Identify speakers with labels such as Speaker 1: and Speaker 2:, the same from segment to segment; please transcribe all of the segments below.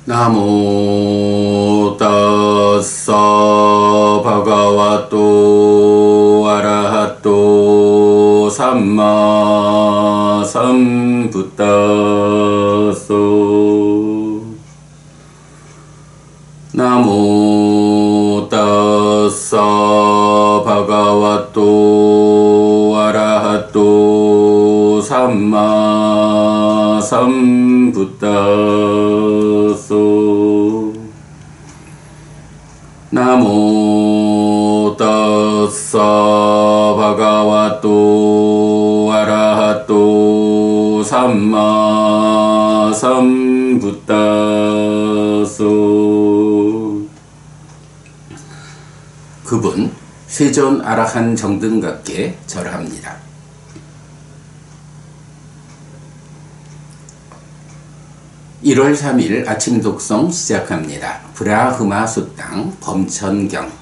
Speaker 1: 나모 따사 바가와또 아라하또 삼마 삼부따소 나모 따사 바가와또 아라하또 삼마 삼부따소 나모 따사 바가와또 아라하또 삼마 삼부따소. 그분 세존 아라한 정등각께 절합니다. (1월 3일) 아침 독송 시작합니다. 브라흐마 수당 범천경.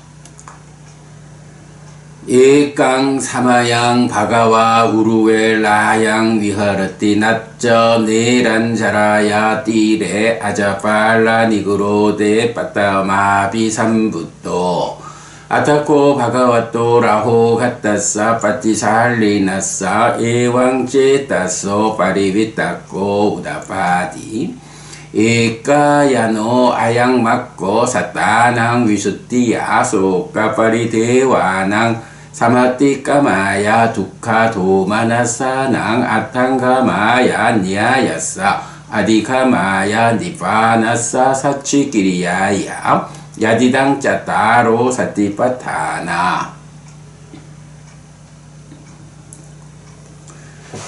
Speaker 1: 에깡 사마양 바가와 우루ዌ 라양 위하르띠 납저 네란 자라야 띠레 아자팔라 니그로데 빠따마비 삼부또 아타코 바가와또 라호 갓다사 빠티살리나사 에왕제 따소 파리비타코 우다파디 에까야노 아양 맞고 사타낭 위수띠야 소까파리 대와낭 사마띠까마야 두카 도마나사낭 아탕가마야 니아야사 아디카마야 니파나사 사치끼리야야 야디당 짜따로 사띠빠타나.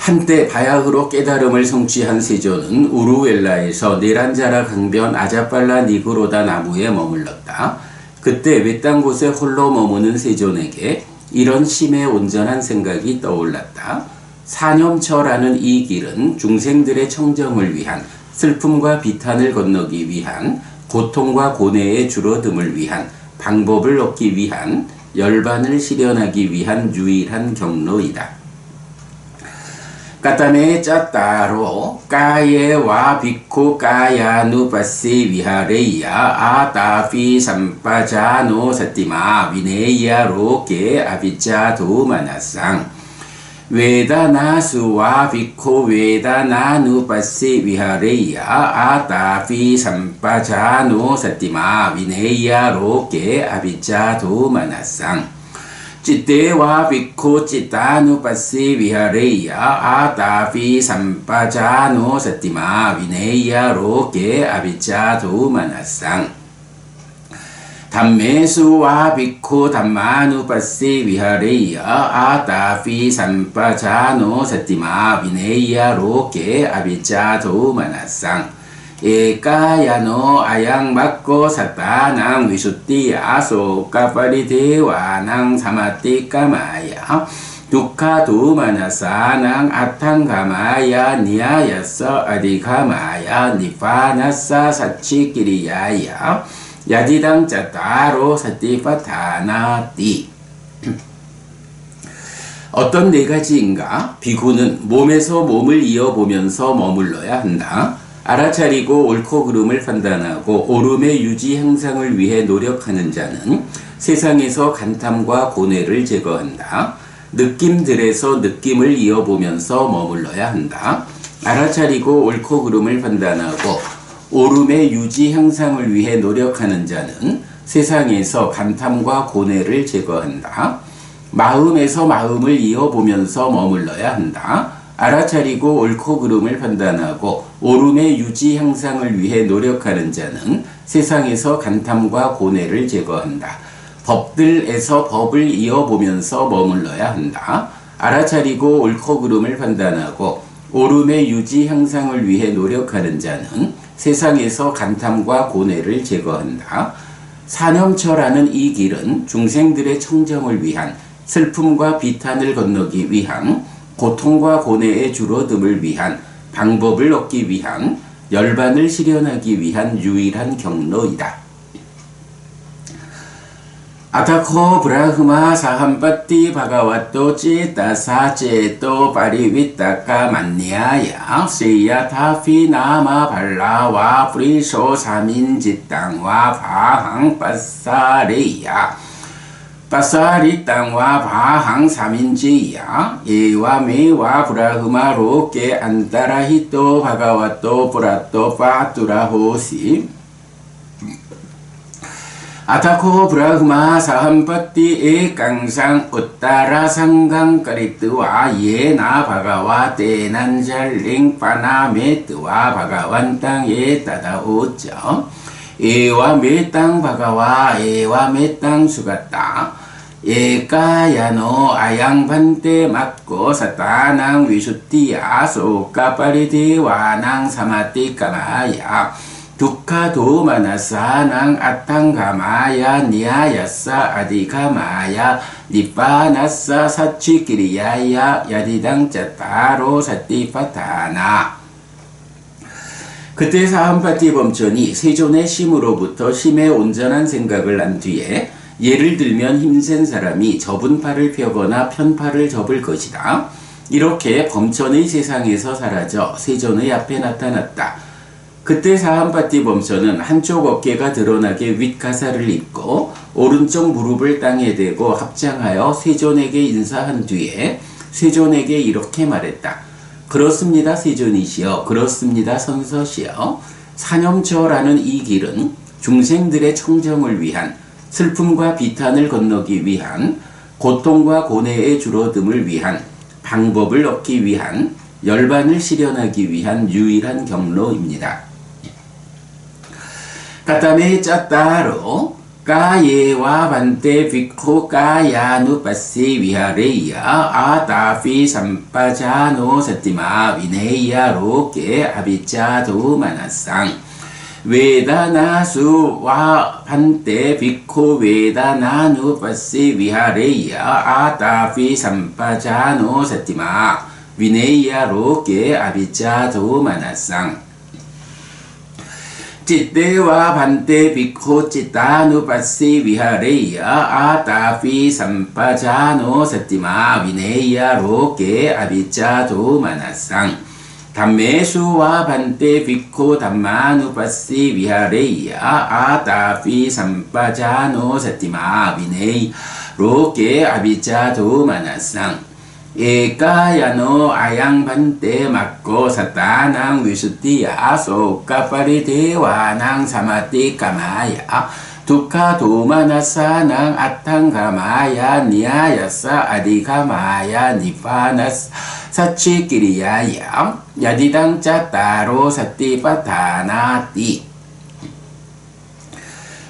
Speaker 1: 한때 바야흐로 깨달음을 성취한 세존은 우루웰라에서 네란자라 강변 아자팔라 니그로다 나무에 머물렀다. 그때 외딴 곳에 홀로 머무는 세존에게 이런 심에 온전한 생각이 떠올랐다. 사념처라는 이 길은 중생들의 청정을 위한, 슬픔과 비탄을 건너기 위한, 고통과 고뇌의 줄어듦을 위한, 방법을 얻기 위한, 열반을 실현하기 위한 유일한 경로이다. 까타네 짜따로 까예와 비쿠 까야누파시 위하레이야 아타피 삼파자노 사티마 위네이야 로케 아비자 도마나상 웨다나수와 비쿠 웨다나누파시 위하레이야 아타피 삼파자노 사티마 위네이야 로케 아비자 도마나상 चित्तेवा भिक्खु चित्तानुपस्सी विहरेय्य आतापि सम्पजानो सतिमा विनेय्य रोके अभिजातो मनस्सं धम्मेषु वा भिक्खु धम्मानुपस्सी विहरेय्य आतापि सम्पजानो सतिमा विनेय्य रोके अभिजातो मनस्सं 에까야노 아양 맞고 사타낭 위수띠야 소까파리데와낭 사마띠까마야 두카두마나사낭 아탕가마야 니아야서 아디가마야 니파나사 사치끼리야야 야디당 짜따로 사띠파타나띠. 어떤 네 가지인가? 비구는 몸에서 몸을 이어보면서 머물러야 한다. 알아차리고 옳고 그름을 판단하고 옳음의 유지 향상을 위해 노력하는 자는 세상에서 간탐과 고뇌를 제거한다. 느낌들에서 느낌을 이어보면서 머물러야 한다. 알아차리고 옳고 그름을 판단하고 옳음의 유지 향상을 위해 노력하는 자는 세상에서 간탐과 고뇌를 제거한다. 마음에서 마음을 이어보면서 머물러야 한다. 알아차리고 옳고 그름을 판단하고 옳음의 유지 향상을 위해 노력하는 자는 세상에서 간탐과 고뇌를 제거한다. 법들에서 법을 이어보면서 머물러야 한다. 알아차리고 옳고 그름을 판단하고 옳음의 유지 향상을 위해 노력하는 자는 세상에서 간탐과 고뇌를 제거한다. 사념처라는 이 길은 중생들의 청정을 위한, 슬픔과 비탄을 건너기 위한, 고통과 고뇌의 줄어듦을 위한, 방법을 얻기 위한, 열반을 실현하기 위한 유일한 경로이다. 아타코 브라흐마 사함빠띠 바가와또 찌따사 찌또 파리위따까 만니아야 세야 타피 나마 발라와 프리쇼 사민지땅와 바항 빠사레야 빠사리 땅와 바항 사민지야 예와 메와 브라흐마 로케 안따라히또 바가와또 브라또 파뚜라호시 아타코 브라흐마 사함빠띠 에 깡상 우따라 상강 까리뜨와 예나 바가와 때난잘링 파나메뜨와 바가완 땅에 따다오죠 에와 메땅 바가와 에와 메땅 수가따 에까야노 아양반때 맞고 사따낭 위수띠야 소까파리디 와낭 사마띠 까마야 두카도 마나사낭 아탕가마야 니아야사 아디가마야 니빠나사 사취끼리야야 야디당 짜따로 사띠파타나. 그때 사함파티 범천이 세존의 심으로부터 심의 온전한 생각을 한 뒤에 예를 들면 힘센 사람이 접은 팔을 펴거나 편 팔을 접을 것이다. 이렇게 범천의 세상에서 사라져 세존의 앞에 나타났다. 그때 사함파티 범천은 한쪽 어깨가 드러나게 윗가사를 입고 오른쪽 무릎을 땅에 대고 합장하여 세존에게 인사한 뒤에 세존에게 이렇게 말했다. 그렇습니다 세존이시여, 그렇습니다 선서시여. 사념처라는 이 길은 중생들의 청정을 위한, 슬픔과 비탄을 건너기 위한, 고통과 고뇌의 줄어듦을 위한, 방법을 얻기 위한, 열반을 실현하기 위한 유일한 경로입니다. 까따메 짜따로 까예와 반테 비코 까야누빠시 위하레이야 아다피 삼빠자노 사티마 위네이야 로케 아비짜도 마나상 웨다나수와 반테 비코 웨다나누빠시 위하레이야 아다피 삼빠자노 사티마 위네이야 로케 아비짜도 마나상 찌떼와 반떼 비코 찌따누빠시 위하레이야 아따피 삼빠자노 사티마 위네이야 로케 아비짜도 마나상 담메수와 반떼 비코 담마누빠시 위하레이야 아따피 삼빠자노 사티마 위네이 로케 아비짜도 마나상 에까야노 아양반때 맞고 사따낭 위수띠야 소까파리데와낭 사마띠 까마야 두카도마나사낭 아탕가마야 니아야사 아디가마야 니파나스 사치끼리야야 야디당 짜따로 사띠파타나띠.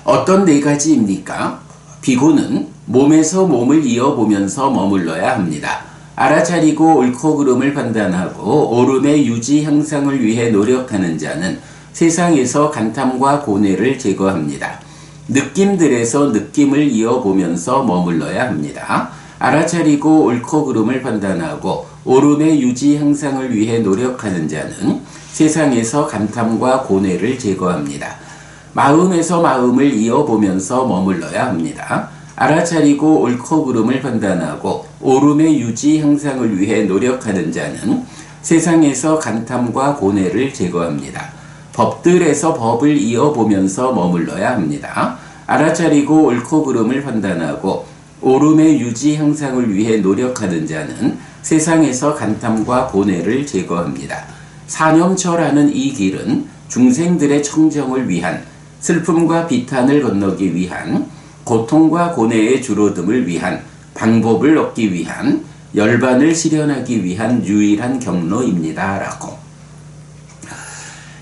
Speaker 1: 어떤 네 가지입니까? 비구는 몸에서 몸을 이어보면서 머물러야 합니다. 알아차리고 옳고 그름을 판단하고 옳음의 유지 향상을 위해 노력하는 자는 세상에서 간탐과 고뇌를 제거합니다. 느낌들에서 느낌을 이어보면서 머물러야 합니다. 알아차리고 옳고 그름을 판단하고 옳음의 유지 향상을 위해 노력하는 자는 세상에서 간탐과 고뇌를 제거합니다. 마음에서 마음을 이어보면서 머물러야 합니다. 알아차리고 옳고 그름을 판단하고 옳음의 유지 향상을 위해 노력하는 자는 세상에서 간탐과 고뇌를 제거합니다. 법들에서 법을 이어보면서 머물러야 합니다. 알아차리고 옳고 그름을 판단하고 옳음의 유지 향상을 위해 노력하는 자는 세상에서 간탐과 고뇌를 제거합니다. 사념처라는 이 길은 중생들의 청정을 위한, 슬픔과 비탄을 건너기 위한, 고통과 고뇌의 줄어듦을 위한, 방법을 얻기 위한, 열반을 실현하기 위한 유일한 경로입니다. 라고.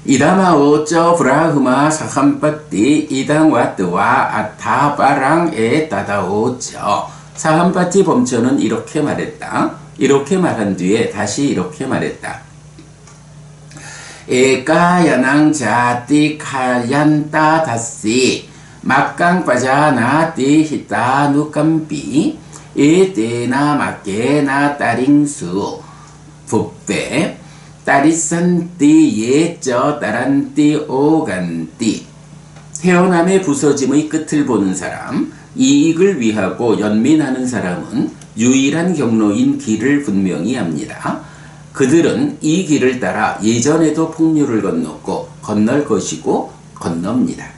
Speaker 1: 이다마오쩌 브라흐마 사함빠띠 이당와뜨와 아타바랑에 따다오쩌. 사함빠띠 범천은 이렇게 말했다. 이렇게 말한 뒤에 다시 이렇게 말했다. 에까야낭 자띠 카얀따 다시 막강 빠자나띠 히타 누깜비 에테나 마케나 따링수 붓배 따리산띠 예쩌 따란띠 오간띠. 태어남의 부서짐의 끝을 보는 사람, 이익을 위하고 연민하는 사람은 유일한 경로인 길을 분명히 합니다. 그들은 이 길을 따라 예전에도 풍류를 건넜고 건널 것이고 건넙니다.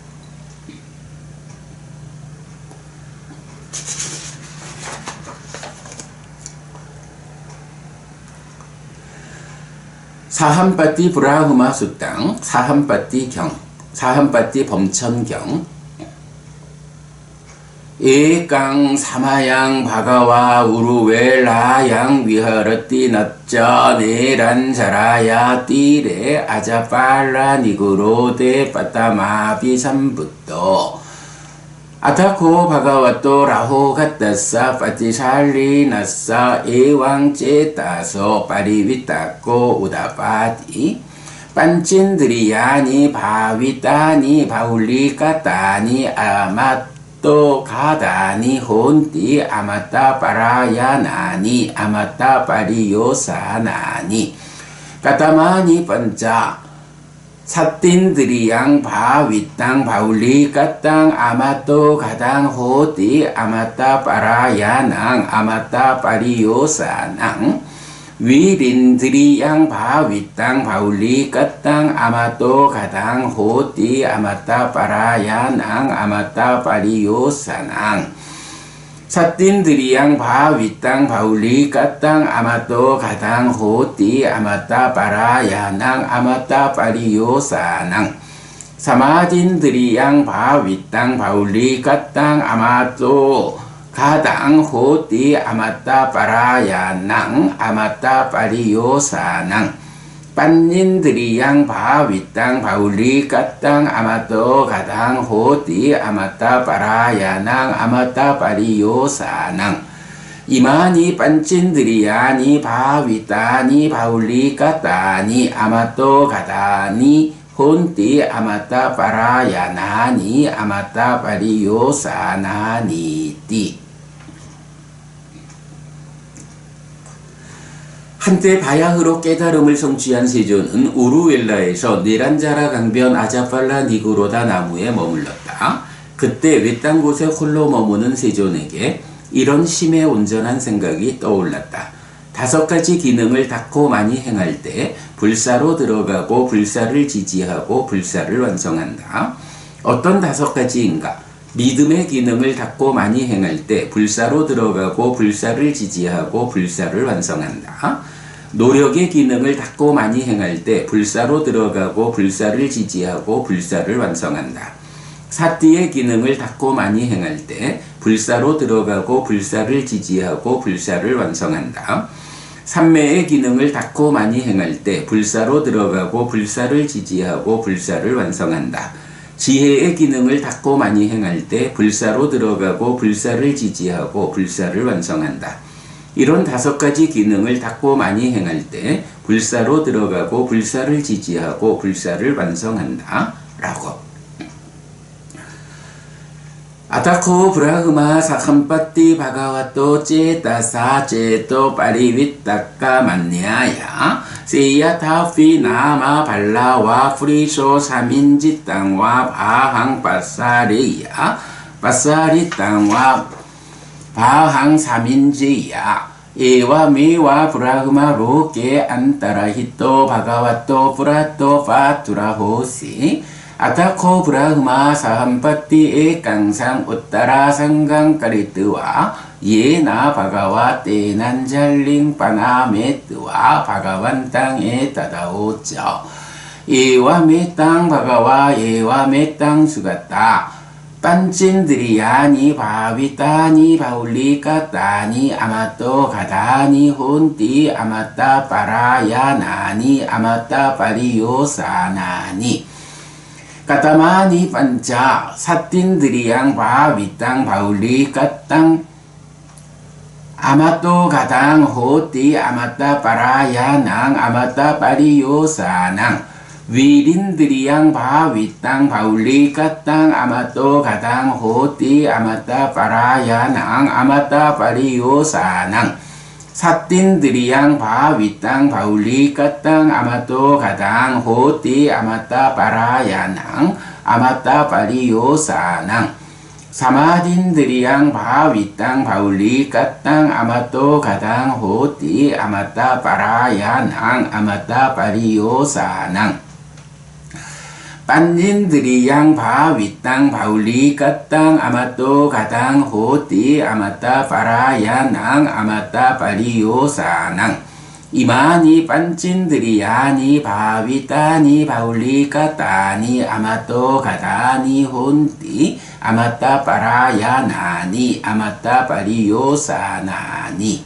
Speaker 1: 사함바띠 브라흐마 수땅, 사함바띠 경, 사함바띠 범천경. 에깡 사마양 바가와 우루웰라양 위하르띠 납자 네란 자라야 띠레 아자팔라 니그로데 빠따마비 삼부또 아타코 바가와또 라호 갓다사 파티살리 나사 에왕제 따서 파리위따코 우다파디 빤친드리야니 바위따니 바울리까따니 아마또 가다니 혼띠 아마따 파라야나니 아마따 파리요사나니 까따마니 반자 사틴드리양 바위땅 바울리 까땅 아마또 가당 호띠 아마따 파라야낭 아마따 파리요사낭 위린드리양 바위땅 바울리 까땅 아마또 가당 호띠 아마따 파라야낭 아마따 파리요사낭 사틴드리양 바위땅 바울리 까땅 아마또 가당 호띠 아마따 파라야낭 아마따 파리요사낭 사마딘드리양 바위땅 바울리 까땅 아마또 가당 호띠 아마따 파라야낭 아마따 파리요사낭 빤닌드리양 바위땅 바울리 까땅 아마또 가당 호띠 아마따 파라야낭 아마따 파리요사낭 이마니 빤친드리야니 바위따니 바울리 까따니 아마또 가다니 혼띠 아마따 파라야나니 아마따 파리요사나니띠. 한때 바야흐로 깨달음을 성취한 세존은 우루웰라에서 네란자라 강변 아자팔라 니그로다 나무에 머물렀다. 그때 외딴 곳에 홀로 머무는 세존에게 이런 심에 온전한 생각이 떠올랐다. 5가지 기능을 닦고 많이 행할 때 불사로 들어가고 불사를 지지하고 불사를 완성한다. 어떤 5가지인가? 믿음의 기능을 닦고 많이 행할 때 불사로 들어가고 불사를 지지하고 불사를 완성한다. 노력의 기능을 닦고 많이 행할 때 불사로 들어가고 불사를 지지하고 불사를 완성한다. 사띠의 기능을 닦고 많이 행할 때 불사로 들어가고 불사를 지지하고 불사를 완성한다. 삼매의 기능을 닦고 많이 행할 때 불사로 들어가고 불사를 지지하고 불사를 완성한다. 지혜의 기능을 닦고 많이 행할 때 불사로 들어가고 불사를 지지하고 불사를 완성한다. 이런 5가지 기능을 닦고 많이 행할 때 불사로 들어가고 불사를 지지하고 불사를 완성한다. 라고. 아타코 브라흐마 사함빠띠 바가와또 제타사 제토 파리위따까 만냐야 세야타피 나마 발라와 프리소 사민지 땅와 바항 바사리야 바사리 땅와 바항 사민지야 에와 미와 브라흐마 로케 안타라히토 바가와또 브라토 파투라호시 아타코 브라흐마 사함빠띠의 강상 우따라 상강 까리뜨와 예나 바가와 떼난잘링 빠나메뜨와 바가완 땅에 따다오죠. 예와 메땅 바가와 예와 메땅 수갔다. 빤친드리야니 바위따니 바울리까따니 아마또 가다니 혼띠 아마따 파라야나니 아마따 파리요사나니 까따마니 반자 사틴드리양 바위땅 바울리 까땅 아마또 가당 호띠 아마따 파라야낭 아마따 파리요사낭 위린드리양 바위땅 바울리 까땅 아마또 가당 호띠 아마따 파라야낭 아마따 파리요사낭 사틴드리양 바위땅 바울리 까땅 아마또 가당 호띠 아마따 파라야낭 아마따 파리요사낭 사마딘드리양 바위땅 바울리 까땅 아마또 가당 호띠 아마따 빠라야낭 아마따 빠리요사낭 빤딘드리양 바위땅 바울리 까땅 아마또 가당 호띠 아마따 빠라야낭 아마따 빠리요사낭 이마니 빤찐드리야니 바위따니 바울리 까따니 아마또 가다니 혼띠 아마따 빠라야나니 아마따 빠리요사나니.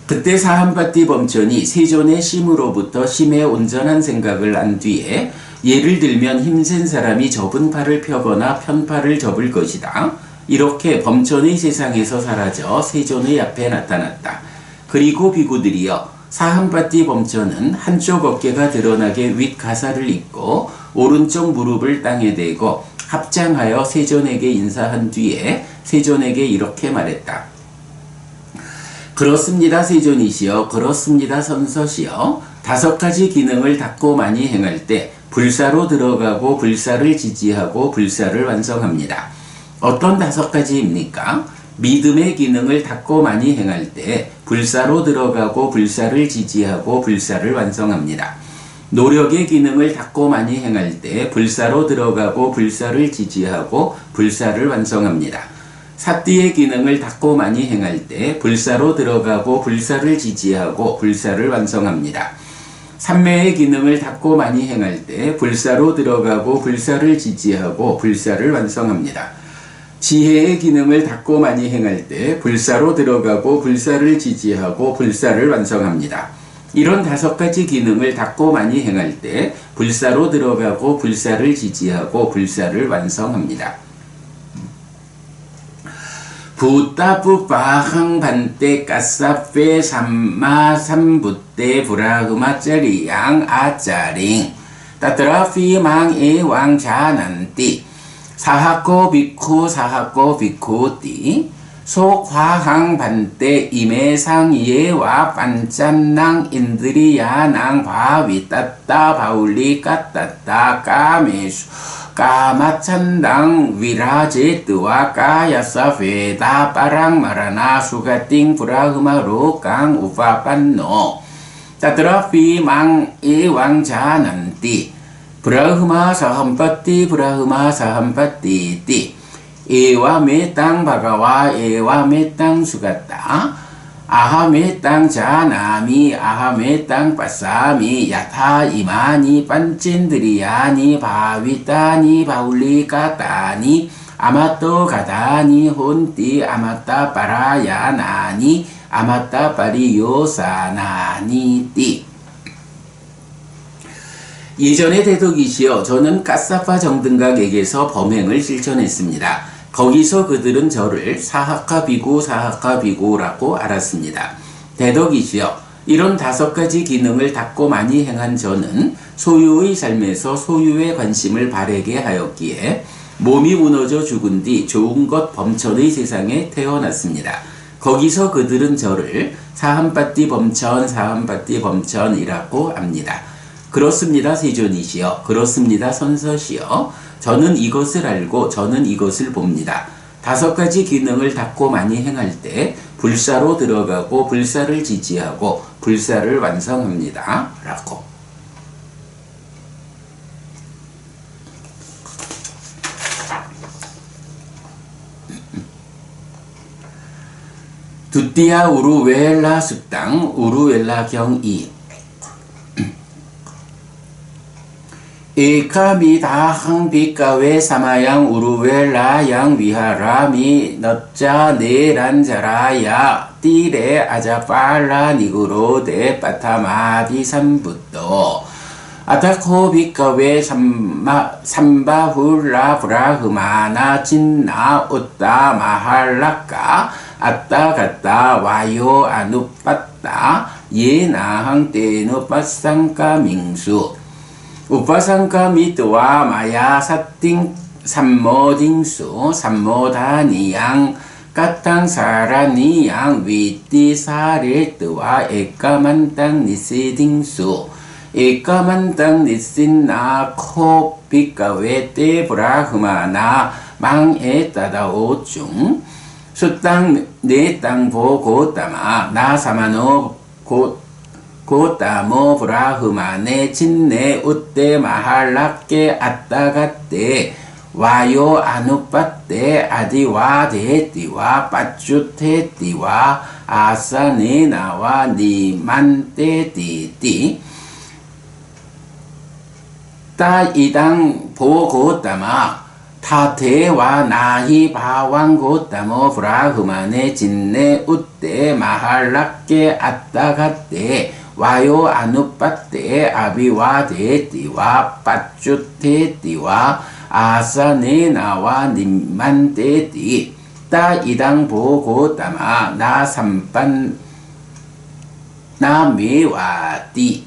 Speaker 1: 그때 사함바띠 범천이 세존의 심으로부터 심의 온전한 생각을 안 뒤에 예를 들면 힘센 사람이 접은 팔을 펴거나 편 팔을 접을 것이다. 이렇게 범천의 세상에서 사라져 세존의 앞에 나타났다. 그리고 비구들이여 사함바띠 범천은 한쪽 어깨가 드러나게 윗가사를 입고 오른쪽 무릎을 땅에 대고 합장하여 세존에게 인사한 뒤에 세존에게 이렇게 말했다. 그렇습니다 세존이시여, 그렇습니다 선서시여. 5가지 기능을 닦고 많이 행할 때 불사로 들어가고 불사를 지지하고 불사를 완성합니다. 어떤 5가지입니까? 믿음의 기능을 닦고 많이 행할 때 불사로 들어가고 불사를 지지하고 불사를 완성합니다. 노력의 기능을 닦고 많이 행할 때 불사로 들어가고 불사를 지지하고 불사를 완성합니다. 사띠의 기능을 닦고 많이 행할 때 불사로 들어가고 불사를 지지하고 불사를 완성합니다. 삼매의 기능을 닦고 많이 행할 때 불사로 들어가고 불사를 지지하고 불사를 완성합니다. 지혜의 기능을 닦고 많이 행할 때 불사로 들어가고 불사를 지지하고 불사를 완성합니다. 이런 5가지 기능을 닦고 많이 행할 때 불사로 들어가고 불사를 지지하고 불사를 완성합니다. 부따뿌빠항 반떼 까싸페 삼마 삼부떼 브라흐마짜리양 아짜링 따트라피 망에 왕자난띠 사하코 비쿠 사하코 비쿠띠 속화항 반떼 임해상 예와 반짠낭 인드리야낭 바위 따따 바울리 까따따 까메수 까마찬당 위라제트와 까야사 베다 빠랑 마라나 수가띵 브라흐마로 강 우파판노 따트라피 망에 왕자난띠 브라흐마 사함파띠 브라흐마 사함파띠띠 에와메 땅 바가와 에와메 땅 수가따 아하메 땅 자나미 아하메 땅 빠사미 야타 이마니 빤찐드리야니 바위따니 바울리 까따니 아마또 가다니 혼띠 아마따 빠라야나니 아마따 빠리요사나니 띠. 예전의 대덕이시여, 저는 까사파 정등각에게서 범행을 실천했습니다. 거기서 그들은 저를 사하카 비구 사하카 비구라고 알았습니다. 대덕이시여, 이런 5가지 기능을 닦고 많이 행한 저는 소유의 삶에서 소유의 관심을 바래게 하였기에 몸이 무너져 죽은 뒤 좋은 것 범천의 세상에 태어났습니다. 거기서 그들은 저를 사함바띠 범천 사함바띠 범천이라고 합니다. 그렇습니다 세존이시여, 그렇습니다 선서시여. 저는 이것을 알고 저는 이것을 봅니다. 5가지 기능을 닦고 많이 행할 때 불사로 들어가고 불사를 지지하고 불사를 완성합니다 라고. 두띠아 우루웰라 숙당 우루웰라 경이 에카미다항 비카웨 사마양 우루웰라양 위하라미 넛자 네란자라야 띠레 아자팔라 니구로데 빠타마비 삼부또 아타코 비카웨 삼바훌라 브라흐마나 진나 웃다 마할라까 아따 갔다 와요 아누빠따 예나항 때누 빠상까 민수 우파상카 미트와 마야 사띵 삼모딩수 삼모다니양 까땅 사라니양 위띠 사레트와 에까만땅 니시딩수 에까만땅 니신나 코 비카웨 테 브라흐마나 망에 따다오 중 수땅 내 땅 보고 따마 나 사마노 고따모 브라흐마네 진네 우떼 마할락게 아따가떼 와요 아누빠떼 아디와 데띠와 빠쭈테띠와 아사네나와 니만떼띠띠 따 이당 보고따마 타테와 나히 바왕고따모 브라흐마네 진네 우떼 마할락게 아따가떼 와요 아누빠떼 아비와 데띠와 빠쭈테띠와 아사네나와 님만떼띠 따 이당 보고따마 나 삼반 나 메와띠.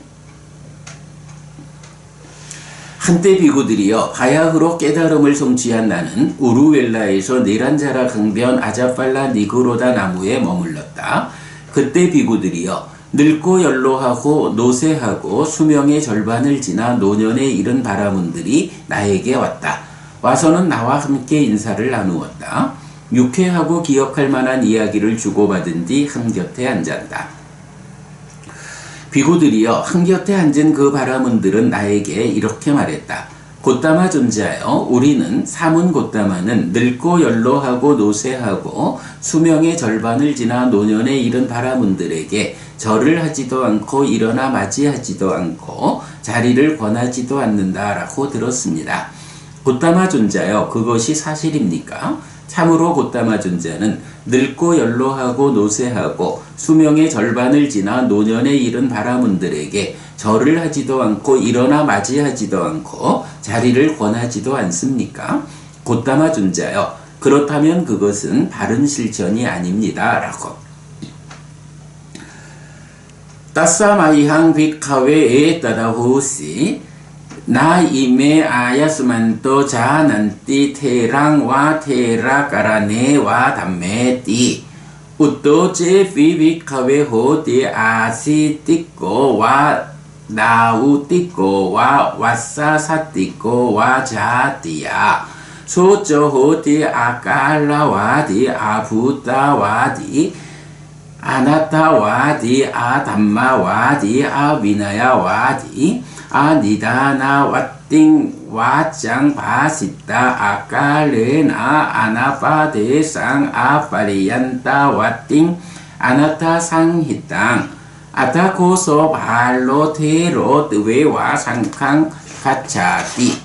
Speaker 1: 한때 비구들이여 바야흐로 깨달음을 성취한 나는 우루웰라에서 네란자라 강변 아자팔라 니그로다 나무에 머물렀다. 그때 비구들이여 늙고 연로하고 노쇠하고 수명의 절반을 지나 노년에 이른 바라문들이 나에게 왔다. 와서는 나와 함께 인사를 나누었다. 유쾌하고 기억할 만한 이야기를 주고받은 뒤 한곁에 앉았다. 비구들이여 한곁에 앉은 그 바라문들은 나에게 이렇게 말했다. 고따마 존자여, 우리는 사문 고따마는 늙고 연로하고 노쇠하고 수명의 절반을 지나 노년에 이른 바라문들에게 절을 하지도 않고 일어나 맞이하지도 않고 자리를 권하지도 않는다라고 들었습니다. 고따마 존자여, 그것이 사실입니까? 참으로 고따마 존자는 늙고 연로하고 노쇠하고 수명의 절반을 지나 노년에 이른 바라문들에게 절을 하지도 않고 일어나 맞이하지도 않고 자리를 권하지도 않습니까? 고따마 존자여, 그렇다면 그것은 바른 실천이 아닙니다. 라고. 따사마이항 빅카웨에 따다후시 나 이메 아야스만또 자난띠 테랑와 테라까라네와 담메띠 우또 제피비카웨 호디 아시띠꼬와 나우띠꼬와 와사사띠꼬와 자띠야 소저호디 아칼라와디 아부따와디 아나타와디 아담마와디 아비나야와디 아니다나 왓띵 와짱 바시타 아칼레나 아나파데상 아파리안타 왓띵 아나타 상히땅 아타코소 발로 테로 뜨웨와 상캉 가차띠.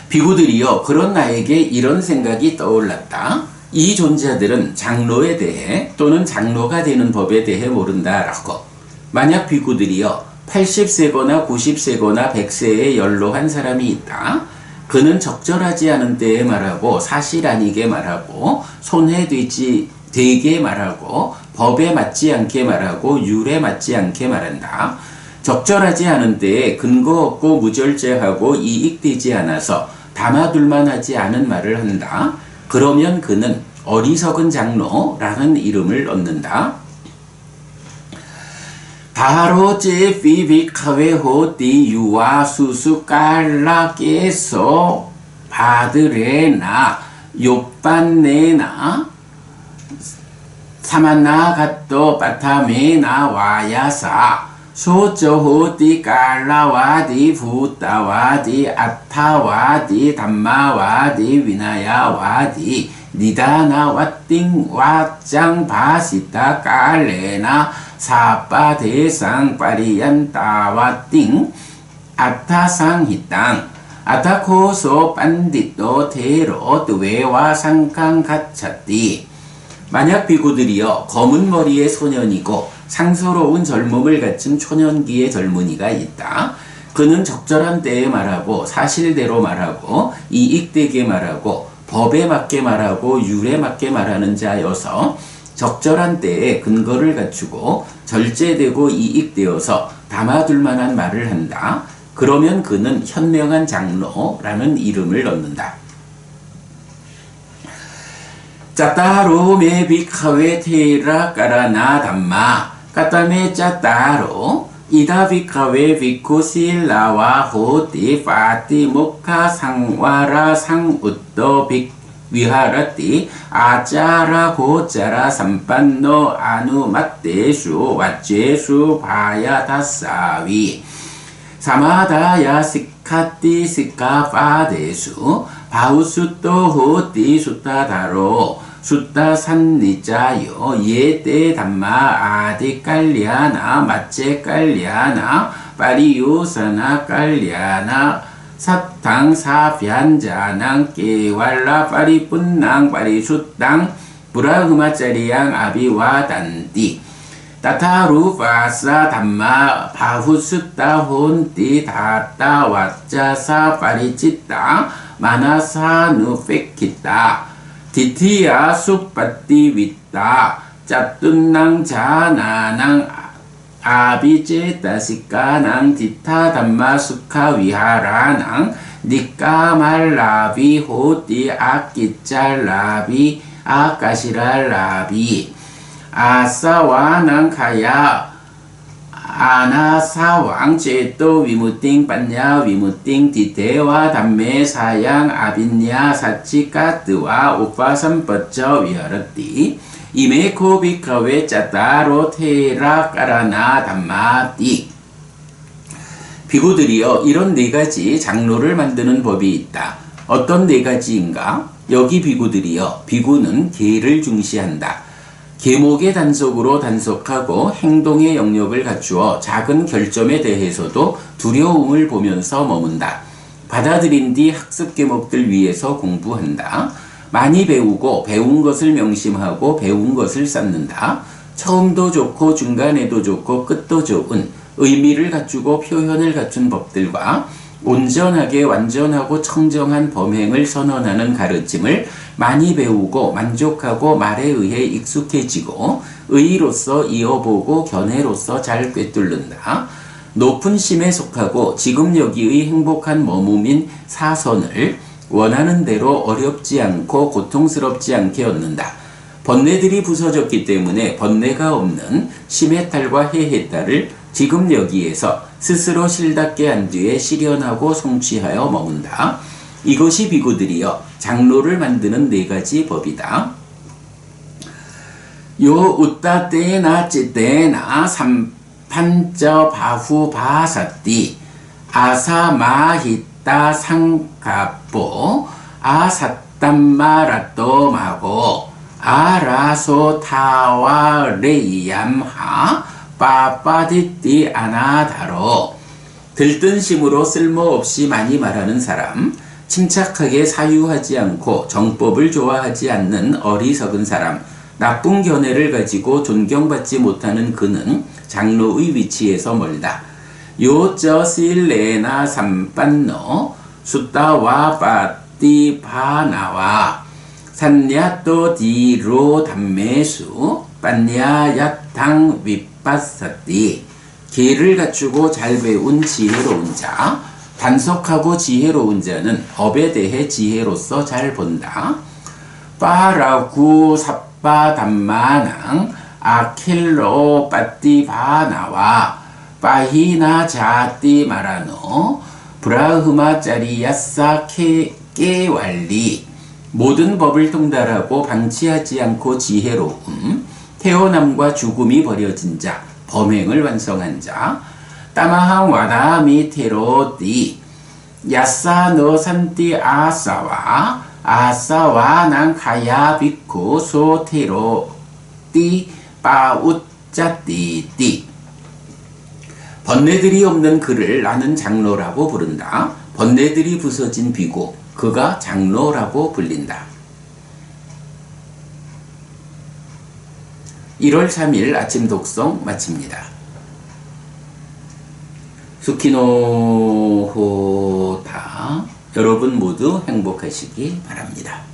Speaker 1: 비구들이여, 그런 나에게 이런 생각이 떠올랐다. 이 존재들은 장로에 대해 또는 장로가 되는 법에 대해 모른다라고. 만약 비구들이여 80세거나 90세거나 100세에 연로한 사람이 있다. 그는 적절하지 않은 때에 말하고 사실 아니게 말하고 손해되게 말하고 법에 맞지 않게 말하고 율에 맞지 않게 말한다. 적절하지 않은 때에 근거 없고 무절제하고 이익되지 않아서 담아둘만 하지 않은 말을 한다. 그러면 그는 어리석은 장로라는 이름을 얻는다. 바로제 비비카웨호디 유아 수수깔라께서 바드레나 요빤네나 사만나 갓도 바타메나 와야사 소저호디 깔라와디 부따와디 아타와디 담마와디 위나야와디 니다나 왓띵 와짱 바시타 깔레나 사빠대상 파리안타와띵 아타상히땅 아타코소 빤디또 테로 뜨웨와 상캉 가차띠. 만약 비구들이여 검은 머리의 소년이고 상스러운 젊음을 갖춘 초년기의 젊은이가 있다. 그는 적절한 때에 말하고 사실대로 말하고 이익되게 말하고 법에 맞게 말하고 율에 맞게 말하는 자여서 적절한 때에 근거를 갖추고 절제되고 이익되어서 담아둘 만한 말을 한다. 그러면 그는 현명한 장로라는 이름을 얻는다. 짜따로 메비카웨 테라 까라나 담마 까따메 짜따로 이다 비카웨 비쿠 실라와 호티 파티 무카 상와라 상우토 빅 위하라티 아짜라 고짜라 삼반노 아누마테슈 왓제슈 바야다사위 사마다야 시카티 시카파데수 바우수토 호티 수타다로 수타 산니자요 예때 담마 아디 깔리아나 마체 깔리아나 파리유사나 깔리아나 사탕 사변자낭 깨왈라 파리뿐낭 파리수땅 부라흐마짜리양 아비와 단디 따타루 파사 담마 바후수따 혼띠 다따 왓자사 파리치따 마나사 누페키따 디티야 수빠띠 윗다 짭둔낭 자나낭 아비제따시까낭 디타 담마 수카 위하라낭 니까말라비 호띠 아끼짤라비 아까시랄라비 아사와낭 카야 아나사왕 제또 위무띵 빤야 위무띵 디테와 담메 사양 아빈야 사치까뜨와 오빠삼뻗저 위하르띠 이메코 비카웨 짜따로 테라 까라나 담마띠 비구들이여 이런 네 가지 장로를 만드는 법이 있다. 어떤 네 가지인가? 여기 비구들이여 비구는 계를 중시한다. 계목의 단속으로 단속하고 행동의 영역을 갖추어 작은 결점에 대해서도 두려움을 보면서 머문다. 받아들인 뒤 학습 계목들 위해서 공부한다. 많이 배우고 배운 것을 명심하고 배운 것을 쌓는다. 처음도 좋고 중간에도 좋고 끝도 좋은 의미를 갖추고 표현을 갖춘 법들과 온전하게 완전하고 청정한 범행을 선언하는 가르침을 많이 배우고 만족하고 말에 의해 익숙해지고 의의로서 이어보고 견해로서 잘 꿰뚫는다. 높은 심에 속하고 지금 여기의 행복한 머무민 사선을 원하는 대로 어렵지 않고 고통스럽지 않게 얻는다. 번뇌들이 부서졌기 때문에 번뇌가 없는 심해탈과 해해탈을 지금 여기에서 스스로 실답게 한 뒤에 실현하고 성취하여 머문다. 이것이 비구들이여 장로를 만드는 네 가지 법이다. 요 우따떼나 찌떼나 삼판저 바후 바사띠 아사마히따 상가포 아사땀마라또마고 아라소 타와레이얌하 빠빠디띠 아나다로 들뜬 심으로 쓸모없이 많이 말하는 사람, 침착하게 사유하지 않고 정법을 좋아하지 않는 어리석은 사람, 나쁜 견해를 가지고 존경받지 못하는 그는 장로의 위치에서 멀다. 요저 실레나 삼빤노 수따와 빠띠 바나와 산야또 디로 담매수 빤야야탕 윗바사띠 계를 갖추고 잘 배운 지혜로운 자, 단속하고 지혜로운 자는 법에 대해 지혜로서 잘 본다. 빠라구 삽바 담마낭 아킬로 빠띠 바나와 빠히나 자띠 마라노 브라흐마 짜리야사 깨왈리 모든 법을 통달하고 방치하지 않고 지혜로움 태어남과 죽음이 버려진 자 범행을 완성한 자 따마항 와다미 테로띠 야사노 산띠 아사와 아사와 난 가야 비쿠 소테로띠 빠우짜띠띠 번뇌들이 없는 그를 나는 장로라고 부른다. 번뇌들이 부서진 비구 그가 장로라고 불린다. 1월 3일 아침 독송 마칩니다. 수키노호다. 여러분 모두 행복하시기 바랍니다.